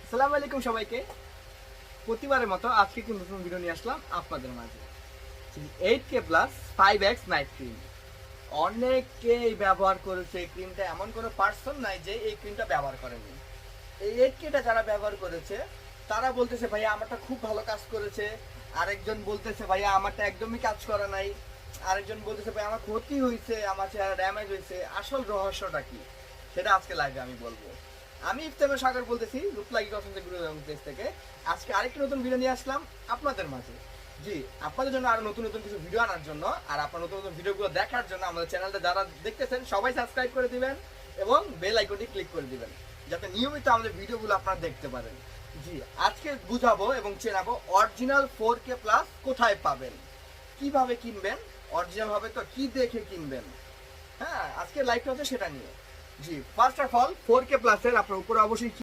আসসালামু আলাইকুম সবাইকে। প্রতিবারের মতো আজকে একটি নতুন ভিডিও নিয়ে আসলাম আপনাদের মাঝে। 8K plus 5X night cream. অনেকেই ব্যবহার করেছে এই ক্রিমটা, এমন কোনো পার্সন নাই যে এই ক্রিমটা ব্যবহার করেনি। এই 8Kটা যারা ব্যবহার করেছে তারা বলতেছে ভাইয়া আমারটা খুব ভালো কাজ করেছে, আরেকজন বলতেছে ভাইয়া আমারটা একদমই কাজ করে নাই, আরেকজন বলতেছে ভাই আমার ক্ষতি হয়েছে, আমার চেহারা ড্যামেজ হয়েছে। আসল রহস্যটা কি সেটা আজকে লাইভে আমি বলবো। আমি ইফতেখার সাগর বলতেছি রূপলাগি কসমেটিক গ্রুপ এবং পেজ থেকে। আজকে আরেকটি নতুন ভিডিও নিয়ে আসলাম আপনাদের মাঝে। জি, আপনাদের জন্য আরো নতুন নতুন কিছু ভিডিও আনার জন্য আর আপনার নতুন নতুন ভিডিওগুলো দেখার জন্য আমাদের চ্যানেলটা যারা দেখতেছেন সবাই সাবস্ক্রাইব করে দিবেন এবং বেল আইকনটি ক্লিক করে দিবেন যাতে নিয়মিত আমাদের ভিডিওগুলো আপনারা দেখতে পারেন। জি, আজকে বুঝাবো এবং চেনাবো অরিজিনাল 4K প্লাস কোথায় পাবেন, কিভাবে কিনবেন, অরিজিনাল হবে তো কি দেখে কিনবেন। হ্যাঁ, আজকে লাইভটা হচ্ছে সেটা নিয়ে। জি, ফার্স্ট অফ অল 4K প্লাসের আপনার উপরে অবশ্যই